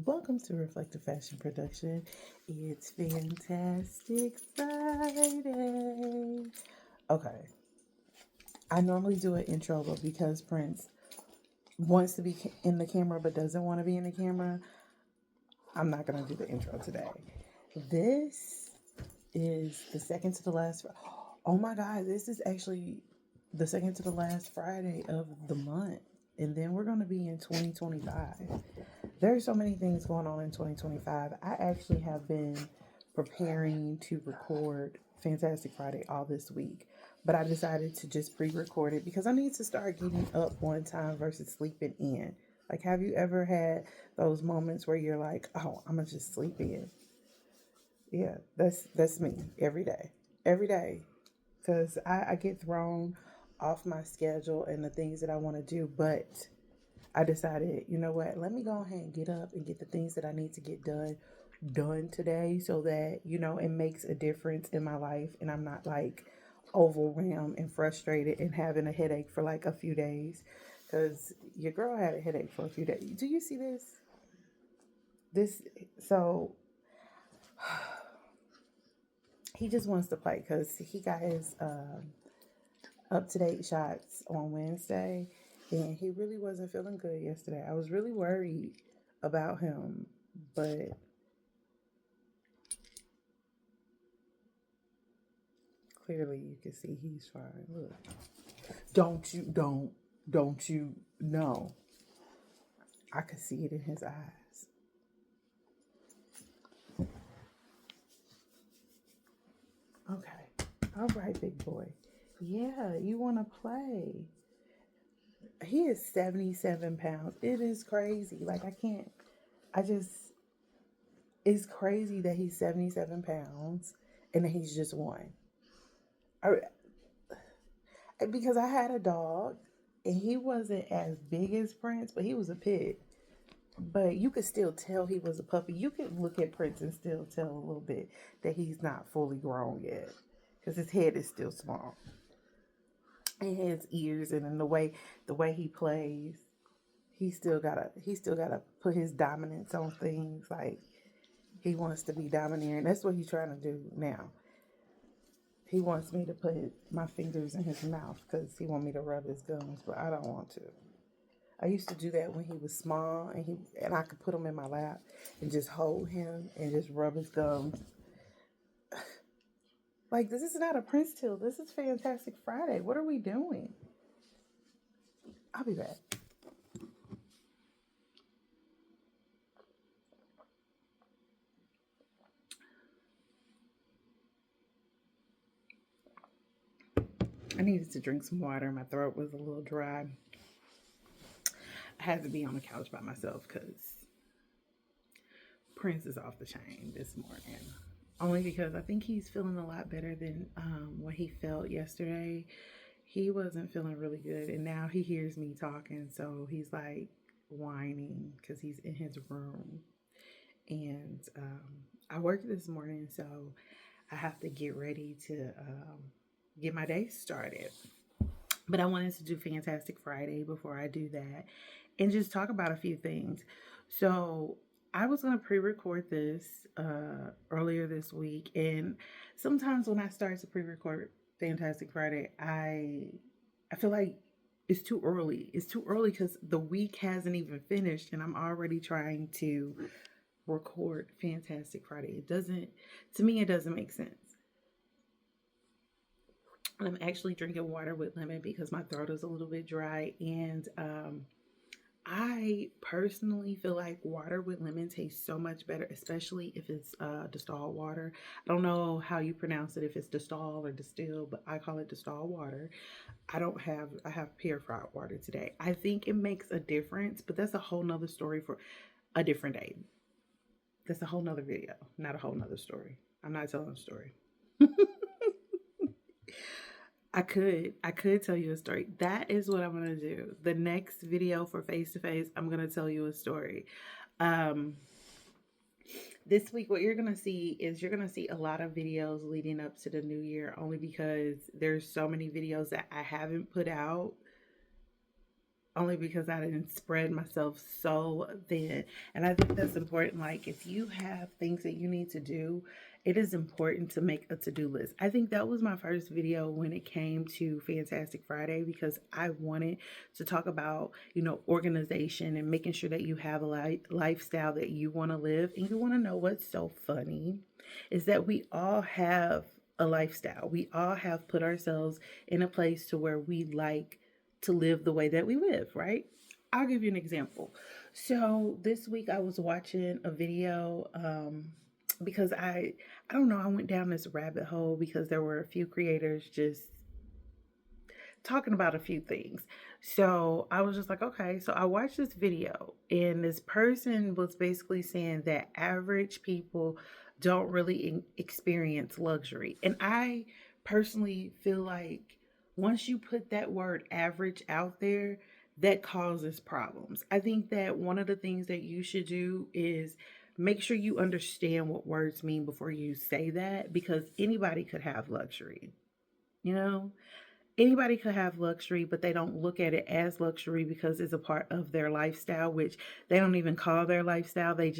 Welcome to Reflective Fashion Production. It's Fantastic Friday. Okay, I normally do an intro, but because Prince wants to be in the camera but doesn't want to be in the camera, I'm not going to do the intro today. This is the second to the last. Oh my God, this is actually the second to the last Friday of the month. And then we're going to be in 2025. There's so many things going on in 2025. I actually have been preparing to record Fantastic Friday all this week, but I decided to just pre-record it because I need to start getting up on time versus sleeping in. Like, have you ever had those moments where you're like, "Oh, I'm gonna just sleep in"? Yeah, that's me every day, because I get thrown off my schedule and the things that I want to do, but I decided, you know what, let me go ahead and get up and get the things that I need to get done today so that, it makes a difference in my life and I'm not like overwhelmed and frustrated and having a headache for like a few days. Because your girl had a headache for a few days. Do you see this? This, so he just wants to play because he got his up to date shots on Wednesday, and he really wasn't feeling good yesterday. I was really worried about him, but clearly you can see he's fine. Look, don't you know? I could see it in his eyes. Okay, all right, big boy. Yeah, you want to play? He is 77 pounds. It is crazy. Like, I can't, I just, it's crazy that he's 77 pounds and that he's just one. I, because I had a dog and he wasn't as big as Prince, but he was a pit. But you could still tell he was a puppy. You could look at Prince and still tell a little bit that he's not fully grown yet because his head is still small. And his ears and then the way he plays, he still gotta put his dominance on things. Like, he wants to be domineering. That's what he's trying to do now. He wants me to put my fingers in his mouth because he wants me to rub his gums, but I don't want to. I used to do that when he was small, and I could put him in my lap and just hold him and just rub his gums. Like, this is not a Prince Till. This is Fantastic Friday. What are we doing? I'll be back. I needed to drink some water. My throat was a little dry. I had to be on the couch by myself because Prince is off the chain this morning. Only because I think he's feeling a lot better than what he felt yesterday. He wasn't feeling really good, and now he hears me talking, so he's like whining because he's in his room. And I work this morning, so I have to get ready to get my day started. But I wanted to do Fantastic Friday before I do that and just talk about a few things. So I was going to pre-record this earlier this week, and sometimes when I start to pre-record Fantastic Friday, I feel like it's too early. It's too early because the week hasn't even finished, and I'm already trying to record Fantastic Friday. It doesn't, to me, it doesn't make sense. I'm actually drinking water with lemon because my throat is a little bit dry, and I personally feel like water with lemon tastes so much better, especially if it's distilled water. I don't know how you pronounce it, if it's distilled or distilled, but I call it distilled water. I have purified water today. I think it makes a difference, but that's a whole nother story for a different day. That's a whole nother video, not a whole nother story. I'm not telling a story. I could tell you a story. That is what I'm gonna do. The next video for face to face, I'm gonna tell you a story. Um, this week, what you're gonna see is you're gonna see a lot of videos leading up to the new year, only because there's so many videos that I haven't put out. only because I didn't spread myself so thin. And I think that's important. Like, if you have things that you need to do, it is important to make a to-do list. I think that was my first video when it came to Fantastic Friday, because I wanted to talk about, organization and making sure that you have a lifestyle that you want to live. And you want to know what's so funny is that we all have a lifestyle. We all have put ourselves in a place to where we like to live the way that we live, right? I'll give you an example. So this week I was watching a video because I don't know, I went down this rabbit hole because there were a few creators just talking about a few things. So I was just like, okay. So I watched this video, and this person was basically saying that average people don't really experience luxury. And I personally feel like once you put that word average out there, that causes problems. I think that one of the things that you should do is make sure you understand what words mean before you say that, because anybody could have luxury, you know? Anybody could have luxury, but they don't look at it as luxury because it's a part of their lifestyle, which they don't even call their lifestyle. They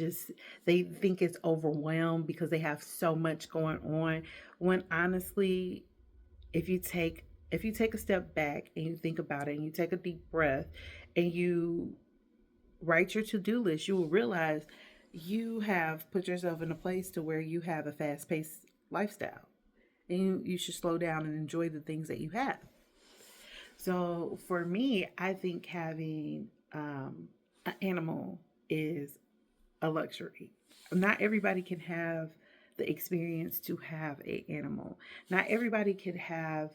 think it's overwhelmed because they have so much going on. When honestly, if you take a step back and you think about it and you take a deep breath and you write your to-do list, you will realize you have put yourself in a place to where you have a fast-paced lifestyle. And you should slow down and enjoy the things that you have. So for me, I think having an animal is a luxury. Not everybody can have the experience to have an animal. Not everybody can have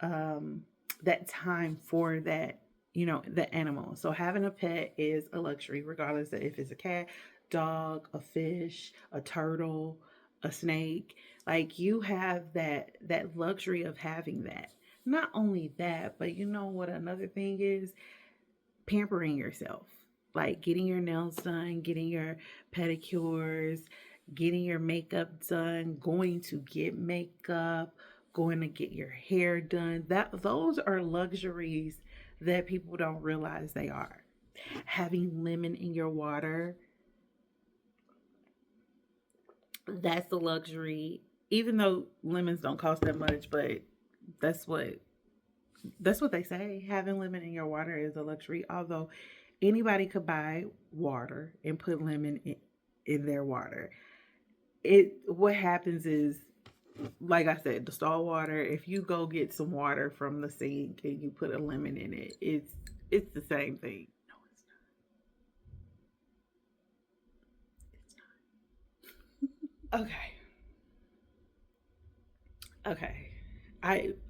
that time for that, the animal. So having a pet is a luxury, regardless of if it's a cat, dog, a fish, a turtle, a snake. Like, you have that luxury of having that. Not only that, but you know what another thing is? Pampering yourself. Like getting your nails done, getting your pedicures, getting your makeup done, going to get makeup, going to get your hair done. Those are luxuries that people don't realize they are. Having lemon in your water, that's a luxury. Even though lemons don't cost that much, but that's what that's what they say. Having lemon in your water is a luxury. Although anybody could buy water and put lemon in their water. What happens is, like I said, the stall water, if you go get some water from the sink and you put a lemon in it, it's the same thing. No, it's not. Okay.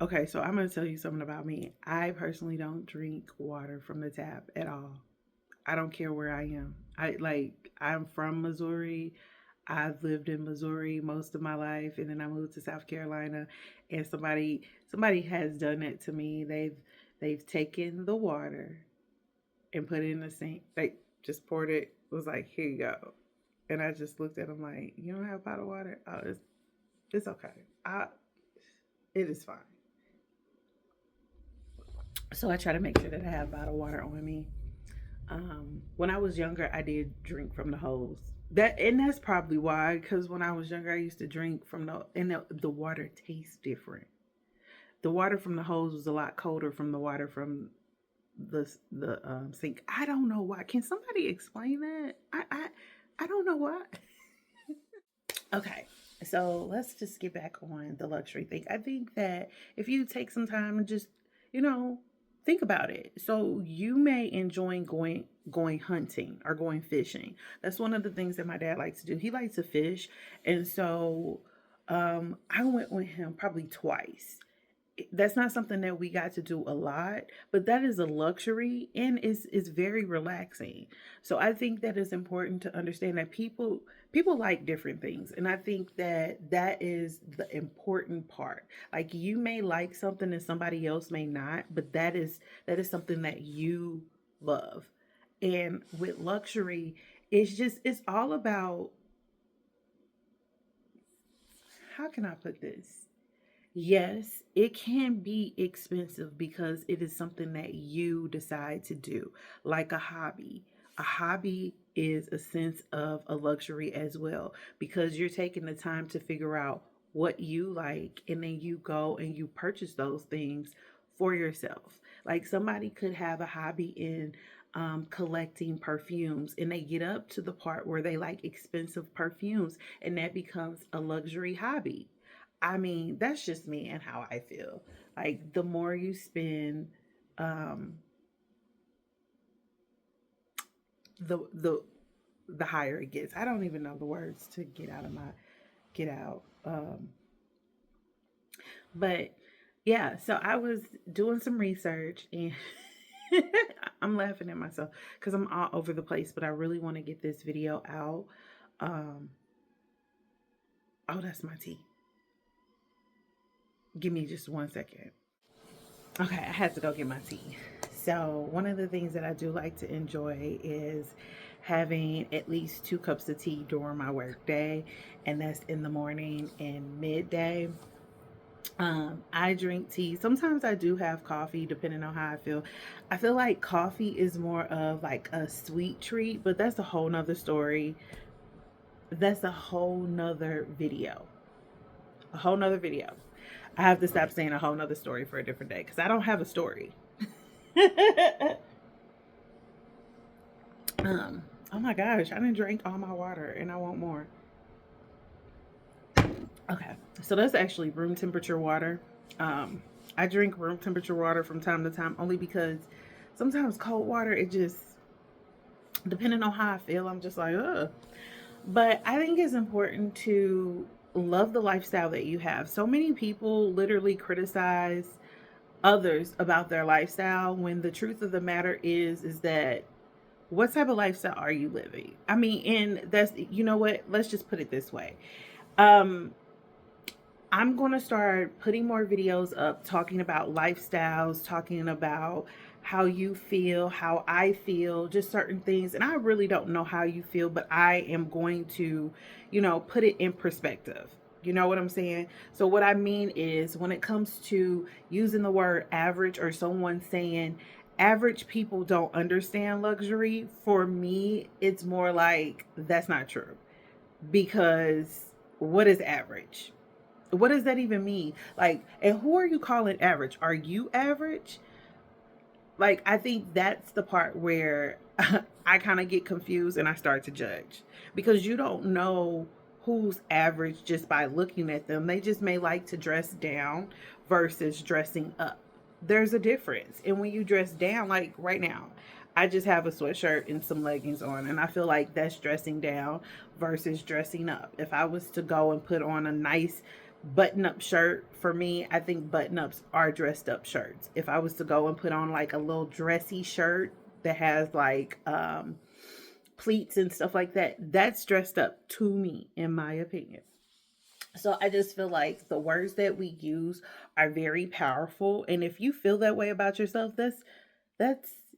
Okay. So I'm gonna tell you something about me. I personally don't drink water from the tap at all. I don't care where I am. I'm from Missouri. I've lived in Missouri most of my life, and then I moved to South Carolina, and somebody has done it to me. They've taken the water and put it in the sink. They just poured it. Was like, here you go. And I just looked at them like, you don't have bottled water? Oh, it's okay. It is fine. So I try to make sure that I have bottled water on me. When I was younger, I did drink from the hose. That's probably why. Because when I was younger, I used to drink from the water tastes different. The water from the hose was a lot colder from the water from the sink. I don't know why. Can somebody explain that? I don't know why. Okay, so let's just get back on the luxury thing. I think that if you take some time and just, you know, think about it. So you may enjoy going hunting or going fishing. That's one of the things that my dad likes to do. He likes to fish, and so I went with him probably twice. That's not something that we got to do a lot, but that is a luxury and is very relaxing. So I think that it's important to understand that people like different things, and I think that that is the important part. Like, you may like something and somebody else may not, but that is something that you love. And with luxury, it's all about, how can I put this? Yes, it can be expensive because it is something that you decide to do, like a hobby. A hobby is a sense of a luxury as well because you're taking the time to figure out what you like and then you go and you purchase those things for yourself. Like somebody could have a hobby in collecting perfumes and they get up to the part where they like expensive perfumes and that becomes a luxury hobby. I mean, that's just me and how I feel. Like the more you spend, um, the the higher it gets. I don't even know the words to get out of my get out. But yeah, so I was doing some research and I'm laughing at myself because I'm all over the place, but I really want to get this video out. Um, oh, that's my tea. Give me just 1 second. Okay, I had to go get my tea. So, one of the things that I do like to enjoy is having at least 2 cups of tea during my work day, and that's in the morning and midday. I drink tea. Sometimes I do have coffee depending on how I feel. I feel like coffee is more of like a sweet treat, but that's a whole nother story. That's a whole nother video. A whole nother video. I have to stop saying a whole nother story for a different day because I don't have a story. Oh my gosh, I didn't drink all my water and I want more. Okay, so that's actually room temperature water. Um, I drink room temperature water from time to time only because sometimes cold water, it just, depending on how I feel, I'm just like, ugh. But I think it's important to love the lifestyle that you have. So many people literally criticize others about their lifestyle when the truth of the matter is that what type of lifestyle are you living? I mean, and that's, you know what, let's just put it this way. um I'm going to start putting more videos up talking about lifestyles, talking about how you feel, how I feel, just certain things. And I really don't know how you feel, but I am going to, put it in perspective. You know what I'm saying? So, what I mean is when it comes to using the word average or someone saying average people don't understand luxury, for me, it's more like that's not true because what is average? What does that even mean? Like, and who are you calling average? Are you average? Like, I think that's the part where I kind of get confused and I start to judge because you don't know who's average just by looking at them. They just may like to dress down versus dressing up. There's a difference. And when you dress down, like right now, I just have a sweatshirt and some leggings on, and I feel like that's dressing down versus dressing up. If I was to go and put on a nice button up shirt, for me, I think button ups are dressed up shirts. If I was to go and put on like a little dressy shirt that has like pleats and stuff like that, that's dressed up to me, in my opinion. So I just feel like the words that we use are very powerful. And if you feel that way about yourself, that's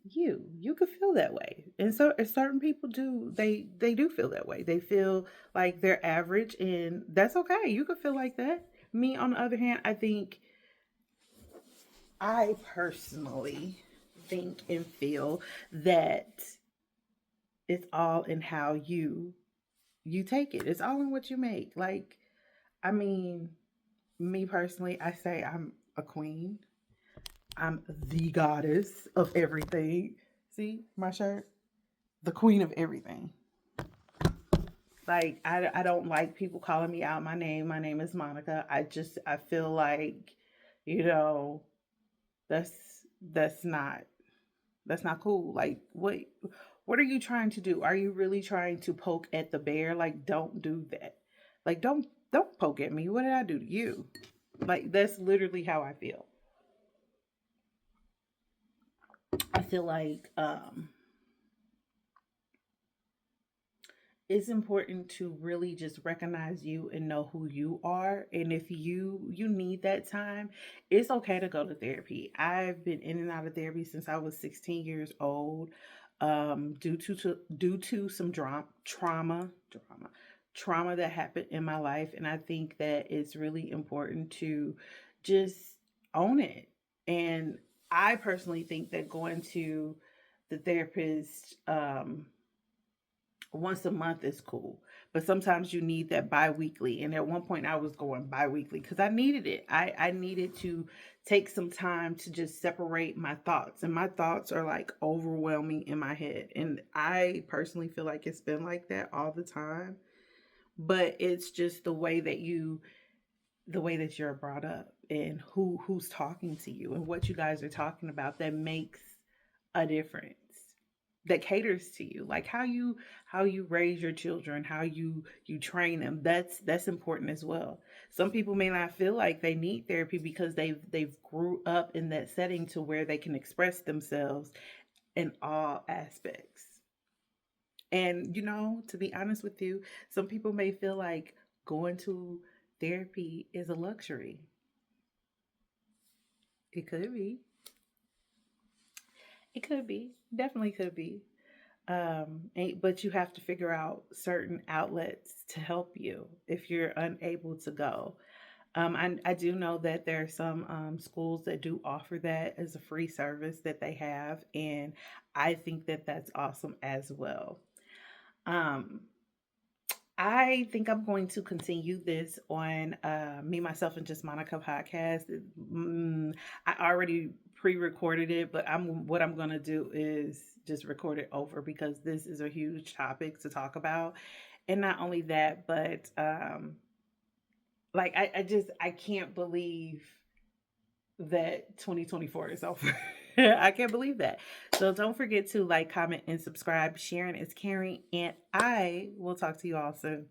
you. You could feel that way. And so certain people do, they do feel that way. They feel like they're average and that's okay. You could feel like that. Me on the other hand, I personally think and feel that it's all in how you take it. It's all in what you make. Like, I mean, me personally, I say I'm a queen. I'm the goddess of everything. See my shirt? The queen of everything. Like, I don't like people calling me out my name. My name is Monica. I feel like, you know, that's that's not that's not cool. Like, what are you trying to do? Are you really trying to poke at the bear? Like, don't do that. Like, don't poke at me. What did I do to you? Like, that's literally how I feel. I feel like it's important to really just recognize you and know who you are, and if you need that time, it's okay to go to therapy. I've been in and out of therapy since I was 16 years old, due to some drama, trauma that happened in my life. And I think that it's really important to just own it. And I personally think that going to the therapist once a month is cool. But sometimes you need that bi-weekly. And at one point I was going bi-weekly because I needed it. I needed to take some time to just separate my thoughts. And my thoughts are like overwhelming in my head. And I personally feel like it's been like that all the time. But it's just the way that you're brought up and who's talking to you and what you guys are talking about that makes a difference, that caters to you, like how you raise your children, how you train them. That's important as well. Some people may not feel like they need therapy because they've grew up in that setting to where they can express themselves in all aspects. And to be honest with you, some people may feel like going to therapy is a luxury. It could be. It could be. Definitely could be. But you have to figure out certain outlets to help you if you're unable to go. I do know that there are some schools that do offer that as a free service that they have, and I think that that's awesome as well. Um, I think I'm going to continue this on Me, Myself, and Just Monica podcast. I already pre-recorded it, but what I'm going to do is just record it over because this is a huge topic to talk about. And not only that, but like I can't believe that 2024 is over. I can't believe that. So don't forget to like, comment, and subscribe. Sharing is caring, and I will talk to you all soon.